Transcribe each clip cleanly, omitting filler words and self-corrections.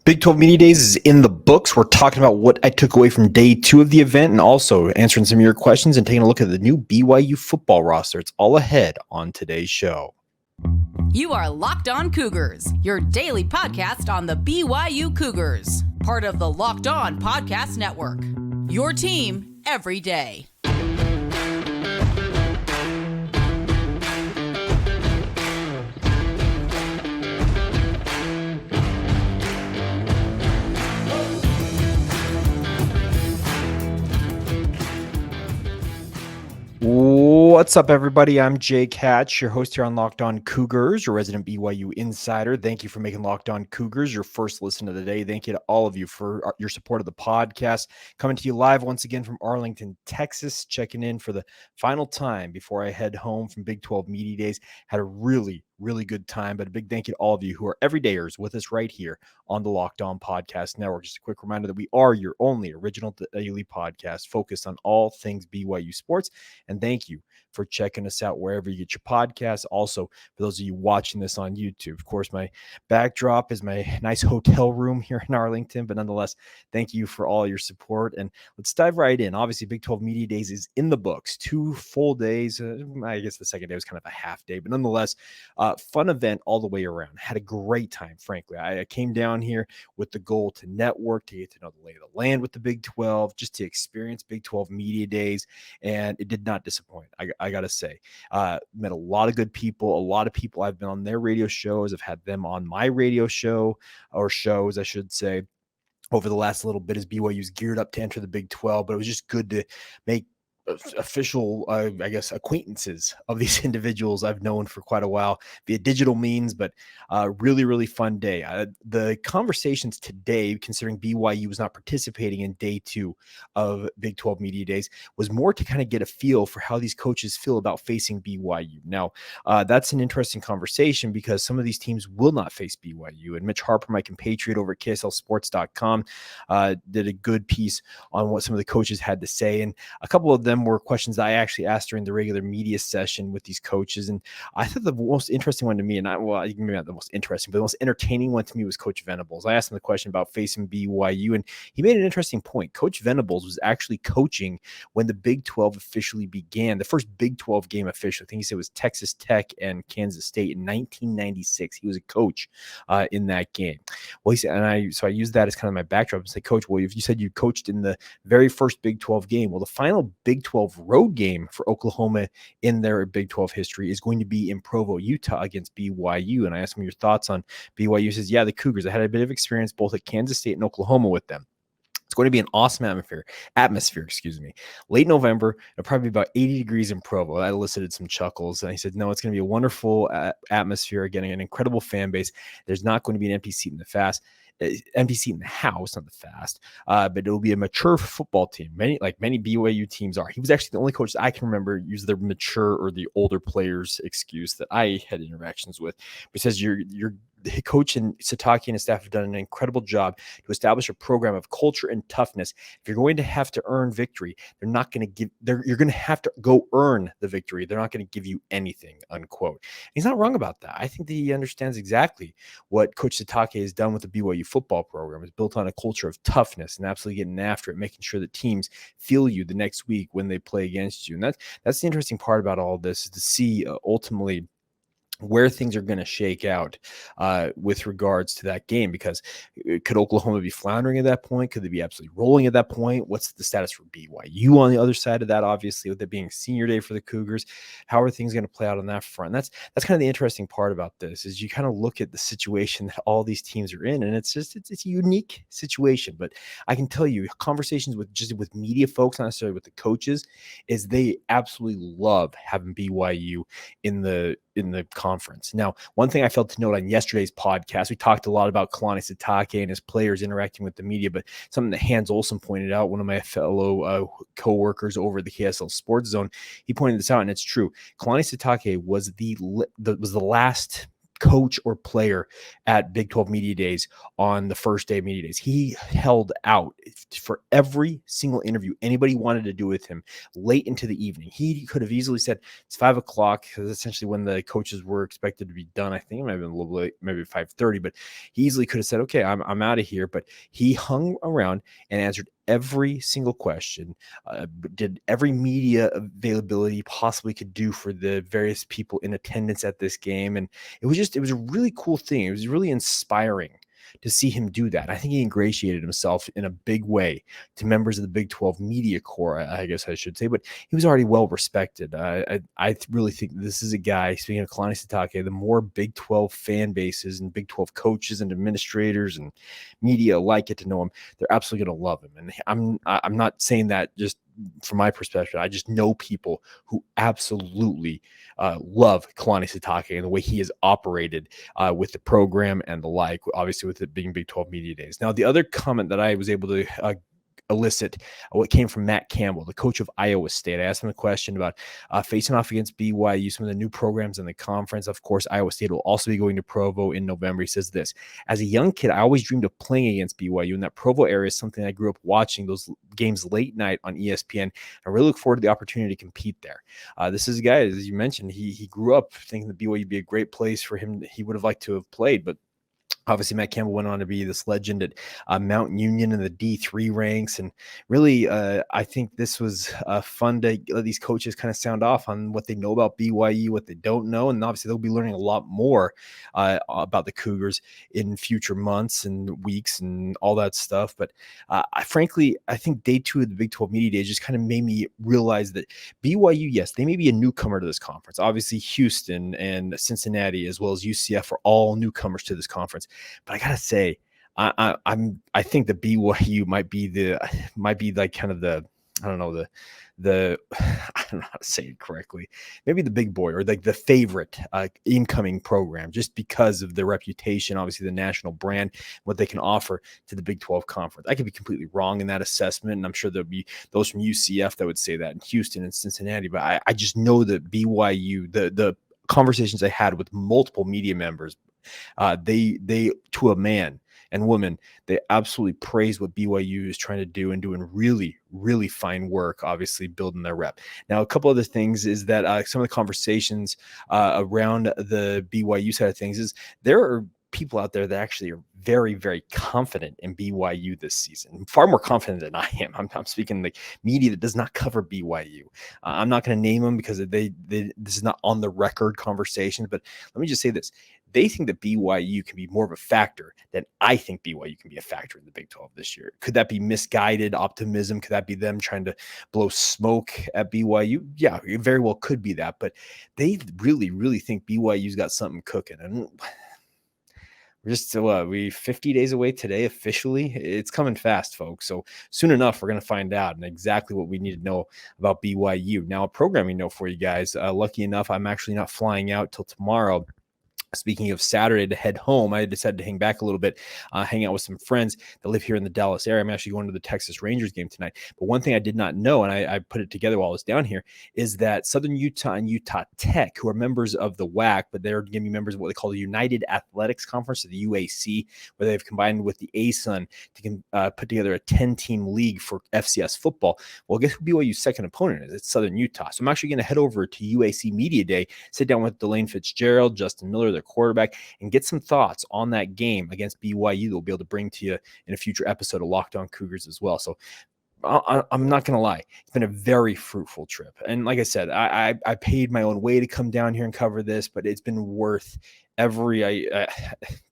Big 12 Media Days is in the books. We're talking about what I took away from day 2 of the event and also answering some of your questions and taking a look at the new BYU football roster. It's all ahead on today's show. You are Locked On Cougars, your daily podcast on the BYU Cougars, part of the Locked On Podcast Network. Your team every day. What's up, everybody? I'm Jake Hatch, your host here on Locked On Cougars, your resident BYU insider. Thank you for making Locked On Cougars your first listen of the day. Thank you to all of you for your support of the podcast. Coming to you live once again from Arlington, Texas, checking in for the final time before I head home from Big 12 Media Days. Had a really good time, but a big thank you to all of you who are everydayers with us right here on the Locked On Podcast Network. Just a quick reminder that we are your only original daily podcast focused on all things BYU sports. And thank you for checking us out wherever you get your podcasts. Also, for those of you watching this on YouTube, of course, my backdrop is my nice hotel room here in Arlington, but nonetheless, thank you for all your support. And let's dive right in. Obviously, Big 12 Media Days is in the books. 2 full days. I guess the second day was kind of a half day, but nonetheless, fun event all the way around. Had a great time, frankly. I came down here with the goal to network, to get to know the lay of the land with the Big 12, just to experience Big 12 Media Days, and it did not disappoint. I got to say, met a lot of good people. A lot of people I've been on their radio shows. I've had them on my radio show, or shows, I should say, over the last little bit as BYU's geared up to enter the Big 12, but it was just good to make official, acquaintances of these individuals I've known for quite a while via digital means, but really fun day. The conversations today, considering BYU was not participating in day 2 of Big 12 Media Days, was more to kind of get a feel for how these coaches feel about facing BYU. Now, that's an interesting conversation because some of these teams will not face BYU, and Mitch Harper, my compatriot over at KSLSports.com, did a good piece on what some of the coaches had to say, and a couple of them were questions I actually asked during the regular media session with these coaches. And I thought the most interesting one to me, maybe not the most interesting, but the most entertaining one to me was Coach Venables. I asked him the question about facing BYU, and he made an interesting point. Coach Venables was actually coaching when the Big 12 officially began. The first Big 12 game officially, I think he said, was Texas Tech and Kansas State in 1996. He was a coach in that game. Well, he said, and I used that as kind of my backdrop and say, Coach, well, if you said you coached in the very first Big 12 game, well, the final Big 12 road game for Oklahoma in their Big 12 history is going to be in Provo, Utah against BYU. And I asked him your thoughts on BYU. He says, yeah, the Cougars, I had a bit of experience both at Kansas State and Oklahoma with them. It's going to be an awesome atmosphere, late November. It'll probably be about 80 degrees in Provo. I elicited some chuckles. And he said, no, it's going to be a wonderful atmosphere, getting an incredible fan base. There's not going to be an empty seat in the house, not the fast, but it'll be a mature football team. Many BYU teams are. He was actually the only coach that I can remember use the mature or the older players excuse that I had interactions with. He says the coach and Satake and his staff have done an incredible job to establish a program of culture and toughness. If you're going to have to earn victory, you're going to have to go earn the victory. They're not going to give you anything, unquote. And he's not wrong about that. I think that he understands exactly what Coach Satake has done with the BYU football program. It's built on a culture of toughness and absolutely getting after it, making sure that teams feel you the next week when they play against you. And that's the interesting part about all of this, is to see ultimately where things are going to shake out with regards to that game, because could Oklahoma be floundering at that point? Could they be absolutely rolling at that point? What's the status for BYU on the other side of that? Obviously, with it being senior day for the Cougars, how are things going to play out on that front? That's kind of the interesting part about this, is you kind of look at the situation that all these teams are in, and it's a unique situation. But I can tell you, conversations with media folks, not necessarily with the coaches, is they absolutely love having BYU in the conference. Now, one thing I failed to note on yesterday's podcast, we talked a lot about Kalani Sitake and his players interacting with the media, but something that Hans Olsen pointed out, one of my fellow co-workers over at the KSL Sports Zone, he pointed this out, and it's true. Kalani Sitake was the last coach or player at Big 12 Media Days on the first day of Media Days. He held out for every single interview anybody wanted to do with him late into the evening. He could have easily said it's 5 o'clock, because essentially when the coaches were expected to be done. I think it might have been a little late, maybe 5:30, but he easily could have said, okay, I'm out of here. But he hung around and answered every single question, did every media availability he possibly could do for the various people in attendance at this game. And it was a really cool thing. It was really inspiring to see him do that. I think he ingratiated himself in a big way to members of the Big 12 media corps, I guess I should say, but he was already well respected. I really think this is a guy, speaking of Kalani Sitake, the more Big 12 fan bases and Big 12 coaches and administrators and media alike get to know him, they're absolutely going to love him. And I'm not saying that just from my perspective. I just know people who absolutely love Kalani Sitake and the way he has operated with the program and the like, obviously with it being Big 12 Media Days. Now, the other comment that I was able to elicit what came from Matt Campbell, the coach of Iowa State. I asked him a question about facing off against BYU, some of the new programs in the conference. Of course, Iowa State will also be going to Provo in November. He says this: as a young kid, I always dreamed of playing against BYU, and that Provo area is something I grew up watching those games late night on ESPN. I really look forward to the opportunity to compete there. This is a guy, as you mentioned, he grew up thinking that BYU would be a great place for him. He would have liked to have played, but obviously, Matt Campbell went on to be this legend at Mount Union in the D3 ranks. And really, I think this was fun to let these coaches kind of sound off on what they know about BYU, what they don't know. And obviously, they'll be learning a lot more about the Cougars in future months and weeks and all that stuff. But frankly, I think day 2 of the Big 12 Media Days just kind of made me realize that BYU, yes, they may be a newcomer to this conference. Obviously, Houston and Cincinnati, as well as UCF, are all newcomers to this conference. But I gotta say, I think the BYU might be like kind of the I don't know I don't know how to say it correctly. Maybe the big boy or like the favorite incoming program, just because of the reputation, obviously the national brand, what they can offer to the Big 12 conference. I could be completely wrong in that assessment, and I'm sure there'll be those from UCF that would say that, in Houston and Cincinnati. But I just know that BYU, the conversations I had with multiple media members, they to a man and woman, they absolutely praise what BYU is trying to do and doing really, really fine work, obviously building their rep. Now, a couple other things is that some of the conversations around the BYU side of things is there are people out there that actually are very, very confident in BYU this season, far more confident than I am. I'm speaking the media that does not cover BYU. I'm not going to name them because this is not on the record conversation, but let me just say this. They think that BYU can be more of a factor than I think BYU can be a factor in the Big 12 this year. Could that be misguided optimism? Could that be them trying to blow smoke at BYU? Yeah, it very well could be that, but they really, really think BYU's got something cooking. And we're just we 50 days away today officially. It's coming fast, folks. So soon enough, we're going to find out and exactly what we need to know about BYU. Now, a programming note for you guys. Lucky enough, I'm actually not flying out till tomorrow. Speaking of Saturday to head home, I decided to hang back a little bit, hang out with some friends that live here in the Dallas area. I'm actually going to the Texas Rangers game tonight. But one thing I did not know, and I put it together while I was down here, is that Southern Utah and Utah Tech, who are members of the WAC, but they're going to be members of what they call the United Athletics Conference, or the UAC, where they've combined with the ASUN to put together a 10-team league for FCS football. Well, guess who BYU's second opponent is? It's Southern Utah. So I'm actually going to head over to UAC Media Day, sit down with Delane Fitzgerald, Justin Miller, their quarterback, and get some thoughts on that game against BYU that we'll be able to bring to you in a future episode of Locked On Cougars as well. So I'm not going to lie. It's been a very fruitful trip. And like I said, I paid my own way to come down here and cover this, but it's been worth every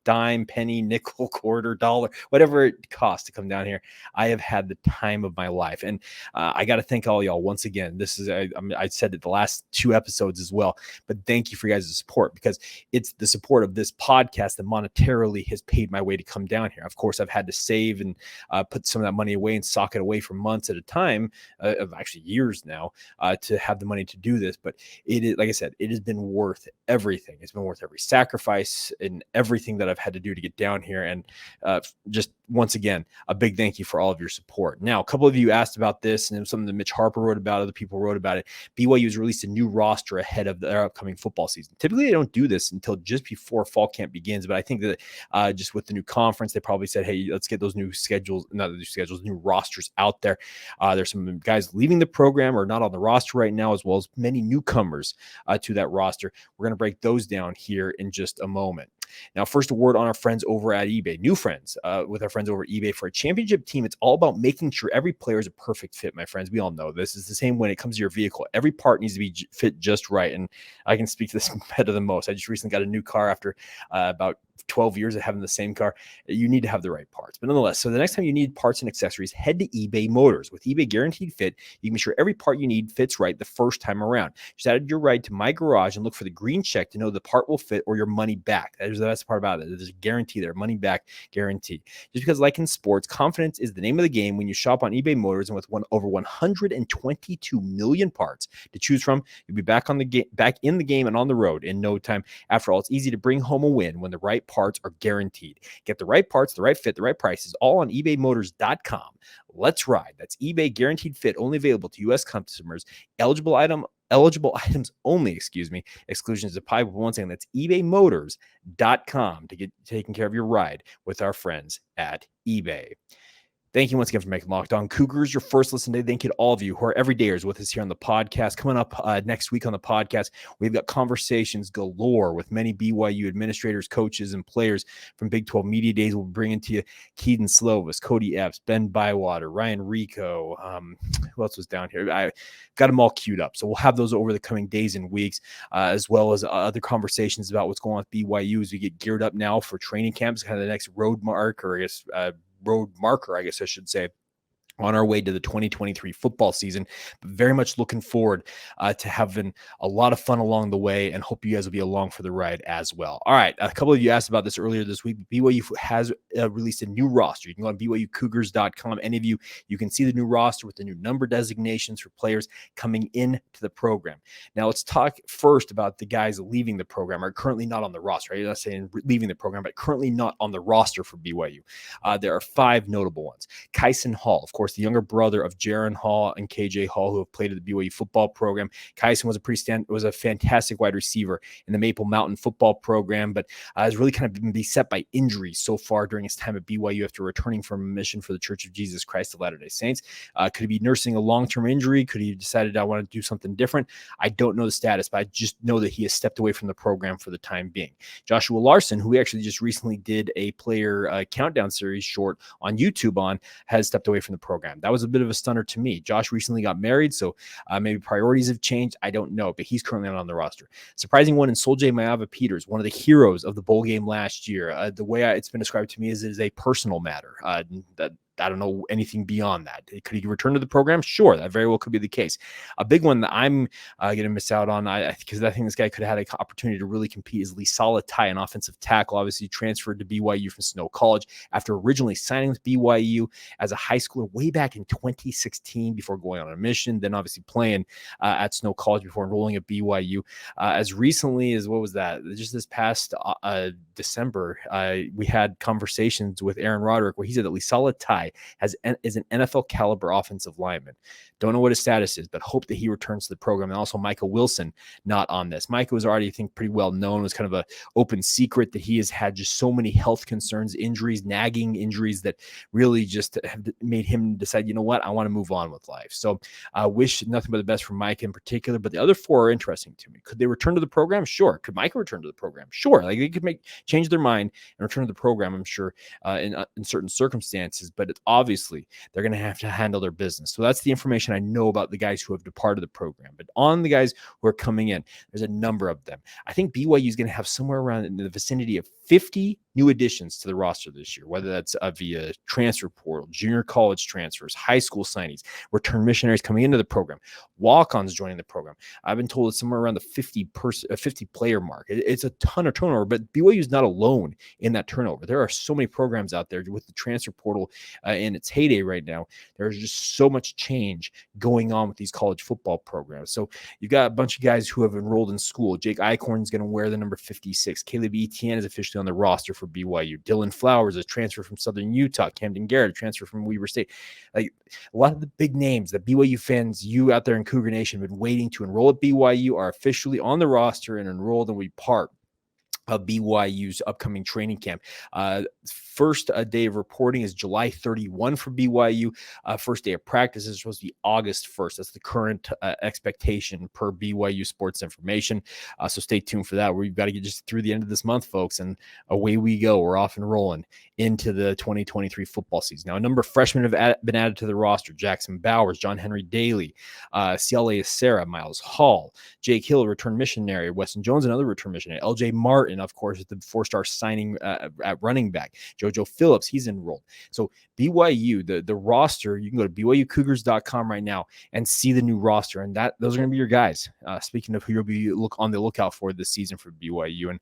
dime, penny, nickel, quarter, dollar, whatever it costs to come down here. I have had the time of my life. And I got to thank all y'all once again. This is, I said it the last 2 episodes as well, but thank you for your guys' support, because it's the support of this podcast that monetarily has paid my way to come down here. Of course, I've had to save and put some of that money away and sock it away for months at a time, of actually years now, to have the money to do this. But it is, like I said, it has been worth everything. It's been worth every sacrifice and everything that I've had to do to get down here. And just once again, a big thank you for all of your support. Now, a couple of you asked about this, and it was something that Mitch Harper wrote about, other people wrote about it. BYU has released a new roster ahead of their upcoming football season. Typically, they don't do this until just before fall camp begins, but I think that just with the new conference, they probably said, hey, let's get those new new rosters out there. There's some guys leaving the program or not on the roster right now, as well as many newcomers to that roster. We're going to break those down here in just a moment. Now, first, a word on our friends over at eBay. New friends with our friends over at eBay. For a championship team, it's all about making sure every player is a perfect fit, my friends. We all know this. Is the same when it comes to your vehicle. Every part needs to be fit just right, and I can speak to this better than most. I just recently got a new car after about 12 years of having the same car. You need to have the right parts. But nonetheless, so the next time you need parts and accessories, head to eBay Motors. With eBay Guaranteed Fit, you can make sure every part you need fits right the first time around. Just add your ride to My Garage and look for the green check to know the part will fit or your money back. That is the best part about it. There's a guarantee there, money back guarantee. Just because, like in sports, confidence is the name of the game when you shop on eBay Motors, and with over 122 million parts to choose from, you'll be back in the game and on the road in no time. After all, it's easy to bring home a win when the right parts are guaranteed. Get the right parts, the right fit, the right prices, all on ebaymotors.com. Let's ride. That's eBay Guaranteed Fit, only available to U.S. customers. Eligible items only, exclusions apply. But once again, that's ebaymotors.com to get taken care of your ride with our friends at eBay. Thank you once again for making Locked On Cougars your first listen today. Thank you to all of you who are everydayers with us here on the podcast. Coming up next week on the podcast, we've got conversations galore with many BYU administrators, coaches, and players from Big 12 Media Days. We'll bring into you Keaton Slovis, Cody Epps, Ben Bywater, Ryan Rico. Who else was down here? I got them all queued up. So we'll have those over the coming days and weeks, as well as other conversations about what's going on with BYU as we get geared up now for training camps, kind of the next road marker I guess I should say, on our way to the 2023 football season. But very much looking forward to having a lot of fun along the way, and hope you guys will be along for the ride as well. All right. A couple of you asked about this earlier this week. BYU has released a new roster. You can go on BYUCougars.com. Any of you can see the new roster with the new number designations for players coming into the program. Now, let's talk first about the guys leaving the program, or currently not on the roster. I'm not saying leaving the program, but currently not on the roster for BYU. There are 5 notable ones. Kyson Hall, of course, the younger brother of Jaron Hall and KJ Hall, who have played at the BYU football program. Kyson was a fantastic wide receiver in the Maple Mountain football program, but has really kind of been beset by injuries so far during his time at BYU after returning from a mission for the Church of Jesus Christ of Latter-day Saints. Could he be nursing a long-term injury? Could he have decided, I want to do something different? I don't know the status, but I just know that he has stepped away from the program for the time being. Joshua Larson, who we actually just recently did a player countdown series short on YouTube on, has stepped away from the program. That was a bit of a stunner to me. Josh recently got married, so maybe priorities have changed. I don't know, but he's currently not on the roster. Surprising one in Soljay Maiava-Peters, one of the heroes of the bowl game last year. The way it's been described to me is it is a personal matter. That I don't know anything beyond that. Could he return to the program? Sure, that very well could be the case. A big one that I'm going to miss out on, because I think this guy could have had an opportunity to really compete, is Lisala-Tai, an offensive tackle. Obviously transferred to BYU from Snow College after originally signing with BYU as a high schooler way back in 2016 before going on a mission, then obviously playing at Snow College before enrolling at BYU. As recently as, what was that? Just this past December, we had conversations with Aaron Roderick where he said that Lisala-Tai is an NFL caliber offensive lineman. Don't know what his status is, but hope that he returns to the program. And also Micah Wilson, not on this. Micah was already, I think, pretty well known. It was kind of an open secret that he has had just so many health concerns, injuries, nagging injuries that really just have made him decide, you know what, I want to move on with life. So I wish nothing but the best for Micah in particular, but the other 4 are interesting to me. Could they return to the program? Sure. Could Micah return to the program? Sure. Like, they could change their mind and return to the program, I'm sure, in certain circumstances, but it's obviously they're going to have to handle their business. So that's the information I know about the guys who have departed the program. But on the guys who are coming in, there's a number of them. I think BYU is going to have somewhere around in the vicinity of 50 new additions to the roster this year, whether that's via transfer portal, junior college transfers, high school signings, return missionaries coming into the program, walk-ons joining the program. I've been told it's somewhere around the 50 player mark. It's a ton of turnover, but BYU is not alone in that turnover. There are so many programs out there with the transfer portal in its heyday right now. There's just so much change going on with these college football programs. So you've got a bunch of guys who have enrolled in school. Jake Eichhorn is going to wear the number 56. Caleb Etienne is officially officially on the roster for BYU. Dylan Flowers, a transfer from Southern Utah. Camden Garrett, a transfer from Weber State. Like a lot of the big names that BYU fans, you out there in Cougar Nation, have been waiting to enroll at BYU are officially on the roster and enrolled and will be part of BYU's upcoming training camp. First day of reporting is July 31 for BYU. First day of practice is supposed to be August 1st. That's the current expectation per BYU Sports Information. So stay tuned for that. We've got to get just through the end of this month, folks, and away we go. We're off and rolling into the 2023 football season. Now, a number of freshmen have been added to the roster. Jackson Bowers, John Henry Daly, CLA Sarah, Miles Hall, Jake Hill, return missionary, Weston Jones, another return missionary, LJ Martin, of course, the four-star signing at running back, JoJo Phillips, he's enrolled. So BYU, the roster, you can go to BYUCougars.com right now and see the new roster, and those are going to be your guys. Speaking of who you'll be on the lookout for this season for BYU, and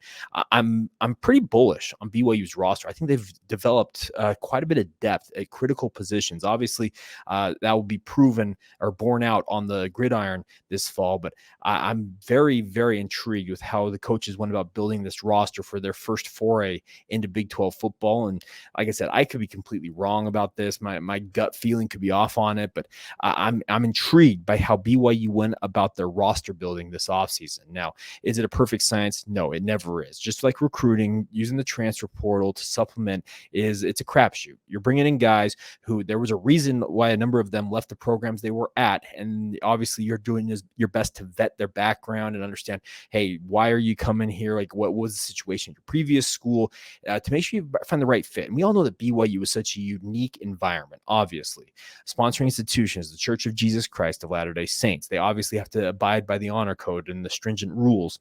I'm pretty bullish on BYU's roster. I think they've developed quite a bit of depth at critical positions. Obviously, that will be proven or borne out on the gridiron this fall, but I'm very, very intrigued with how the coaches went about building this roster for their first foray into Big 12 football. And like I said, I could be completely wrong about this. My gut feeling could be off on it, but I'm intrigued by how BYU went about their roster building this offseason. Now, is it a perfect science? No, it never is. Just like recruiting, using the transfer portal to supplement, it's a crapshoot. You're bringing in guys who there was a reason why a number of them left the programs they were at, and obviously you're doing your best to vet their background and understand, hey, why are you coming here? Like, what was the situation in your previous school, to make sure you find the right fit. And we all know that BYU is such a unique environment. Obviously, sponsoring institutions, the Church of Jesus Christ of Latter-day Saints, they obviously have to abide by the honor code and the stringent rules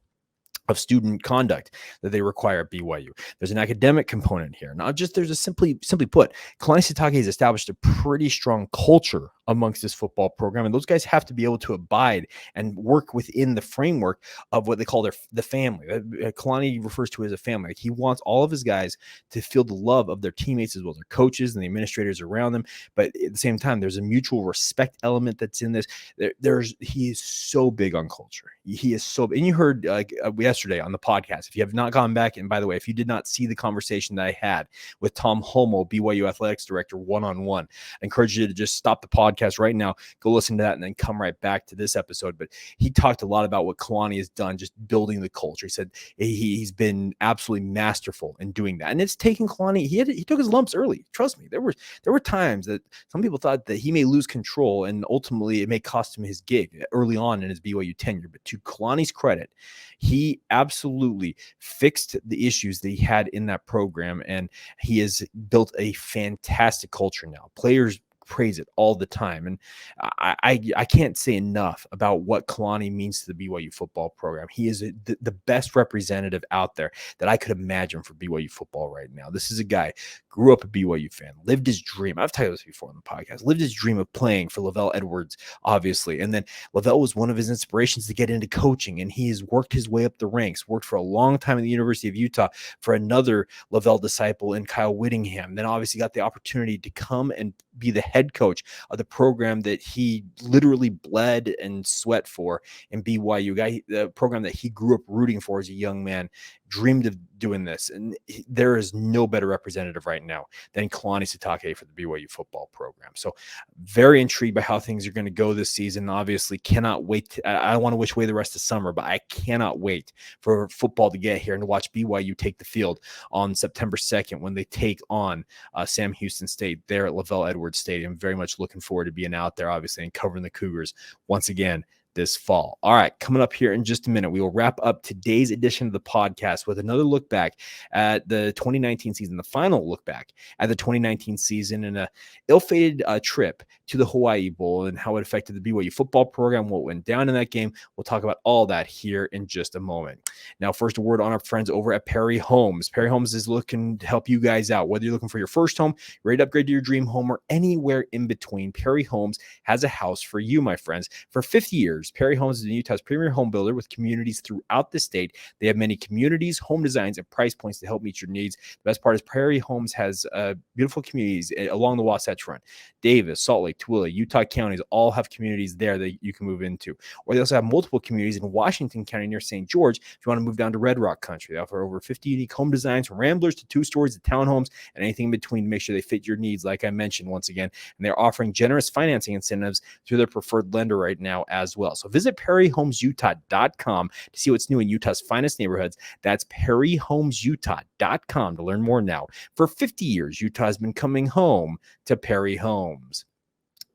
of student conduct that they require at BYU. There's an academic component here. Not just there's a simply put, Kalani Sitake has established a pretty strong culture amongst this football program, and those guys have to be able to abide and work within the framework of what they call the family. Kalani refers to it as a family. Like, he wants all of his guys to feel the love of their teammates as well as their coaches and the administrators around them. But at the same time, there's a mutual respect element that's in this. He is so big on culture. He is so, and you heard yesterday on the podcast, if you have not gone back, and by the way, if you did not see the conversation that I had with Tom Homo, BYU athletics director, one-on-one, I encourage you to just stop the podcast right now, go listen to that, and then come right back to this episode. But he talked a lot about what Kalani has done, just building the culture. He said he's been absolutely masterful in doing that, and it's taken Kalani. He took his lumps early. Trust me, there were times that some people thought that he may lose control, and ultimately it may cost him his gig early on in his BYU tenure. But to Kalani's credit, he absolutely fixed the issues that he had in that program, and he has built a fantastic culture now. Players praise it all the time. And I can't say enough about what Kalani means to the BYU football program. He is the best representative out there that I could imagine for BYU football right now. This is a guy, grew up a BYU fan, lived his dream. I've told you this before on the podcast, lived his dream of playing for Lavelle Edwards, obviously. And then Lavelle was one of his inspirations to get into coaching, and he has worked his way up the ranks, worked for a long time at the University of Utah for another Lavelle disciple in Kyle Whittingham. Then obviously got the opportunity to come and be the head coach of the program that he literally bled and sweat for in BYU, the program that he grew up rooting for as a young man, dreamed of doing this. And there is no better representative right now than Kalani Sitake for the BYU football program. So very intrigued by how things are going to go this season. Obviously cannot wait. I don't want to wish away the rest of summer, but I cannot wait for football to get here and to watch BYU take the field on September 2nd when they take on Sam Houston State there at Lavelle Edwards Stadium. Very much looking forward to being out there, obviously, and covering the Cougars once again this fall. All right, coming up here in just a minute, we will wrap up today's edition of the podcast with another look back at the 2019 season, the final look back at the 2019 season, and a ill-fated trip to the Hawaii Bowl and how it affected the BYU football program, what went down in that game. We'll talk about all that here in just a moment. Now, first, a word on our friends over at Perry Homes. Perry Homes is looking to help you guys out, whether you're looking for your first home, ready to upgrade to your dream home, or anywhere in between. Perry Homes has a house for you, my friends. For 50 years, Perry Homes is Utah's premier home builder with communities throughout the state. They have many communities, home designs, and price points to help meet your needs. The best part is Perry Homes has beautiful communities along the Wasatch Front: Davis, Salt Lake, Tooele, Utah counties all have communities there that you can move into. Or they also have multiple communities in Washington County near St. George if you want to move down to Red Rock country. They offer over 50 unique home designs from ramblers to 2 stories to townhomes and anything in between to make sure they fit your needs, like I mentioned once again. And they're offering generous financing incentives through their preferred lender right now as well. So visit perryhomesutah.com to see what's new in Utah's finest neighborhoods. That's perryhomesutah.com to learn more now. For 50 years, Utah has been coming home to Perry Homes.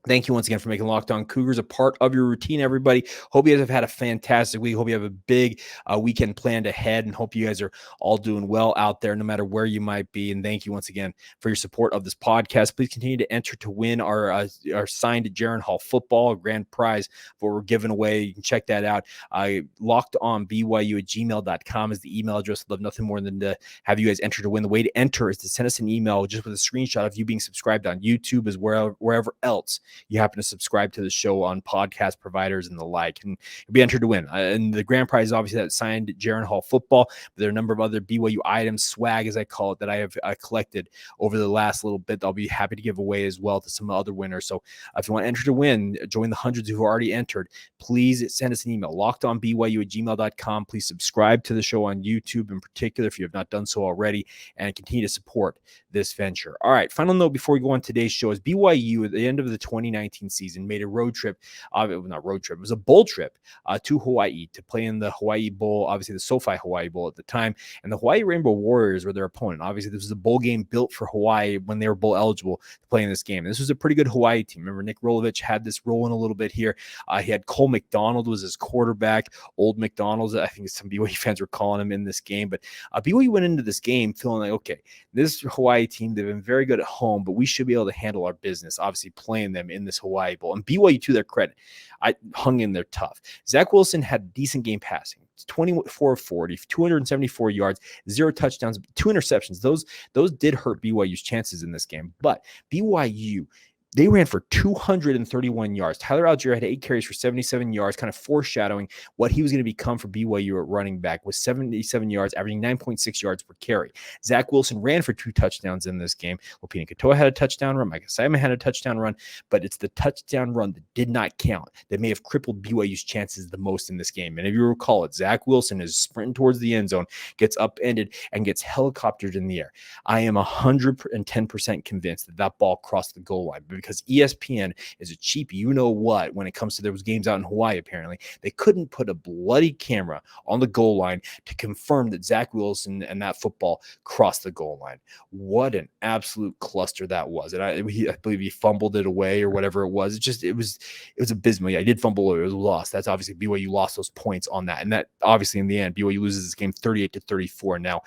Thank you once again for making Locked On Cougars a part of your routine, everybody. Hope you guys have had a fantastic week. Hope you have a big weekend planned ahead, and hope you guys are all doing well out there, no matter where you might be. And thank you once again for your support of this podcast. Please continue to enter to win our signed Jaron Hall football grand prize that we're giving away. You can check that out. LockedOnBYU@gmail.com is the email address. I'd love nothing more than to have you guys enter to win. The way to enter is to send us an email just with a screenshot of you being subscribed on YouTube as wherever else you happen to subscribe to the show on podcast providers and the like, and you'll be entered to win. And the grand prize is obviously that signed Jaron Hall football, but there are a number of other BYU items, swag as I call it, that I have collected over the last little bit. I'll be happy to give away as well to some other winners. So if you want to enter to win, join the hundreds who have already entered, please send us an email, lockedonbyu@gmail.com. Please subscribe to the show on YouTube in particular if you have not done so already, and continue to support this venture. All right, final note before we go on today's show is BYU at the end of the 2019 season made a road trip, not road trip, it was a bowl trip to Hawaii to play in the Hawaii Bowl, obviously the SoFi Hawaii Bowl at the time, and the Hawaii Rainbow Warriors were their opponent. Obviously, this was a bowl game built for Hawaii when they were bowl eligible to play in this game. And this was a pretty good Hawaii team. Remember, Nick Rolovich had this rolling a little bit here. He had Cole McDonald was his quarterback, Old McDonald's, I think some BYU fans were calling him in this game. But BYU went into this game feeling like, okay, this Hawaii team, they've been very good at home, but we should be able to handle our business, obviously playing them in this Hawaii Bowl. And BYU, to their credit, I hung in there tough. Zach Wilson had a decent game passing. 24 of 40, 274 yards, 0 touchdowns, 2 interceptions. Those did hurt BYU's chances in this game. But BYU, they ran for 231 yards. Tyler Algier had 8 carries for 77 yards, kind of foreshadowing what he was going to become for BYU at running back, with 77 yards, averaging 9.6 yards per carry. Zach Wilson ran for 2 touchdowns in this game. Lopini Katoa had a touchdown run. Micah Simon had a touchdown run, but it's the touchdown run that did not count that may have crippled BYU's chances the most in this game. And if you recall it, Zach Wilson is sprinting towards the end zone, gets upended, and gets helicoptered in the air. I am 110% convinced that that ball crossed the goal line, because ESPN is a cheap you-know-what when it comes to those games out in Hawaii, apparently. They couldn't put a bloody camera on the goal line to confirm that Zach Wilson and that football crossed the goal line. What an absolute cluster that was. And I believe he fumbled it away or whatever it was. It was abysmal. Yeah, he did fumble it. It was lost. That's obviously BYU lost those points on that. And that obviously in the end, BYU loses this game 38-34 now.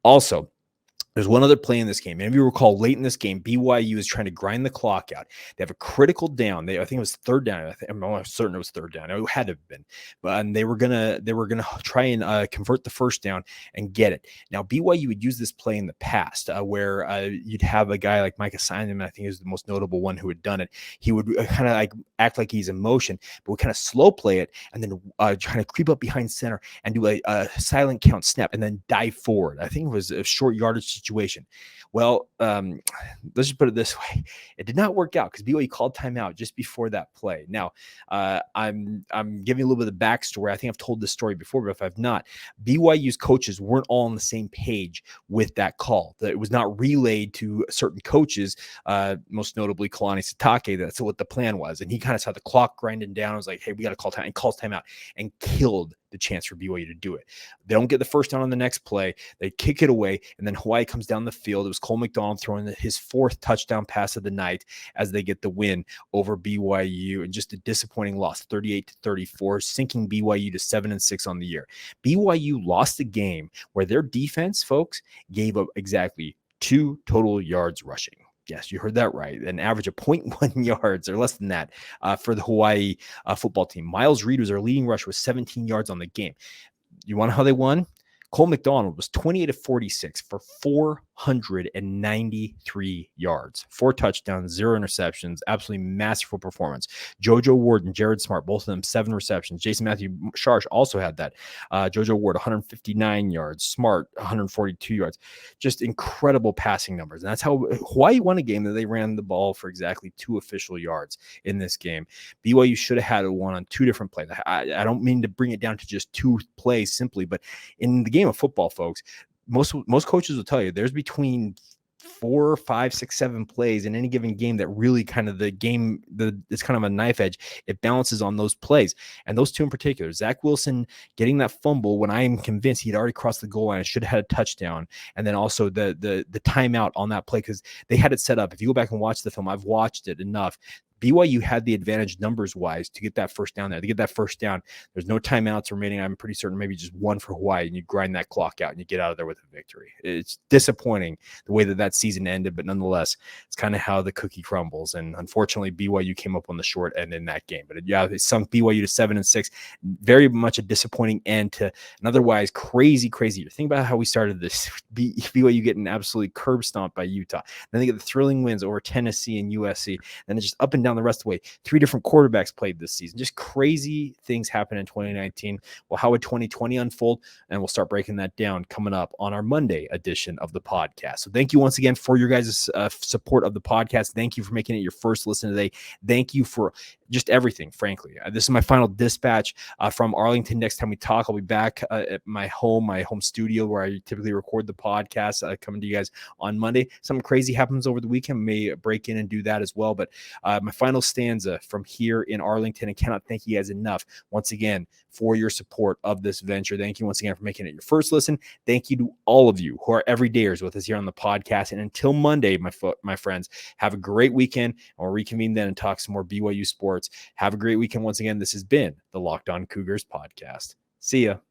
Also, there's one other play in this game. And if you recall, late in this game, BYU is trying to grind the clock out. They have a critical down. I think it was third down. I'm almost certain it was third down. It had to have been. But they were gonna try and convert the first down and get it. Now, BYU would use this play in the past where you'd have a guy like Micah Simon, I think is the most notable one who had done it. He would kind of like act like he's in motion, but would kind of slow play it and then trying to creep up behind center and do a silent count snap and then dive forward. I think it was a short yardage situation. Well, let's just put it this way. It did not work out because BYU called timeout just before that play. Now, I'm giving a little bit of the backstory. I think I've told this story before, but if I've not, BYU's coaches weren't all on the same page with that call. That it was not relayed to certain coaches, most notably Kalani Sitake. That's what the plan was. And he kind of saw the clock grinding down. I was like, hey, we got to call time, and calls timeout and killed the chance for BYU to do it. They don't get the first down on the next play. They kick it away, and then Hawaii comes down the field. It was Cole McDonald throwing his 4th touchdown pass of the night as they get the win over BYU, and just a disappointing loss, 38-34, sinking BYU to 7-6 on the year. BYU lost a game where their defense, folks, gave up exactly 2 total yards rushing. Yes, you heard that right. An average of 0.1 yards or less than that for the Hawaii football team. Miles Reed was their leading rusher with 17 yards on the game. You want to know how they won? Cole McDonald was 28 of 46 for 193 yards, 4 touchdowns, 0 interceptions, absolutely masterful performance. JoJo Ward and Jared Smart, both of them 7 receptions. Jason Matthew Sharsh also had that. JoJo Ward, 159 yards. Smart, 142 yards. Just incredible passing numbers. And that's how Hawaii won a game that they ran the ball for exactly 2 official yards in this game. BYU should have had one on 2 different plays. I don't mean to bring it down to just 2 plays simply, but in the game of football, folks, most coaches will tell you there's between 4, 5, 6, 7 plays in any given game that really kind of it's kind of a knife edge. It balances on those plays. And those 2 in particular, Zach Wilson getting that fumble when I am convinced he'd already crossed the goal line and should have had a touchdown. And then also the timeout on that play, because they had it set up. If you go back and watch the film, I've watched it enough. BYU had the advantage numbers-wise to get that first down there. To get that first down, there's no timeouts remaining. I'm pretty certain maybe just 1 for Hawaii, and you grind that clock out and you get out of there with a victory. It's disappointing the way that season ended, but nonetheless, it's kind of how the cookie crumbles. And unfortunately, BYU came up on the short end in that game. But yeah, it sunk BYU to 7-6. Very much a disappointing end to an otherwise crazy year. Think about how we started this. BYU getting absolutely curb stomped by Utah. Then they get the thrilling wins over Tennessee and USC. Then it's just up and down the rest of the way. 3 different quarterbacks played this season. Just crazy things happen in 2019. Well, how would 2020 unfold? And we'll start breaking that down coming up on our Monday edition of the podcast. So thank you once again for your guys' support of the podcast. Thank you for making it your first listen today. Thank you for just everything, frankly. This is my final dispatch from Arlington. Next time we talk, I'll be back at my home studio where I typically record the podcast, coming to you guys on Monday. Something crazy happens over the weekend. May break in and do that as well. But my final stanza from here in Arlington, and cannot thank you guys enough once again for your support of this venture. Thank you once again for making it your first listen. Thank you to all of you who are everydayers with us here on the podcast. And until Monday, my friends, have a great weekend. I'll reconvene then and talk some more BYU sports. Have a great weekend once again. This has been the Locked On Cougars podcast. See ya.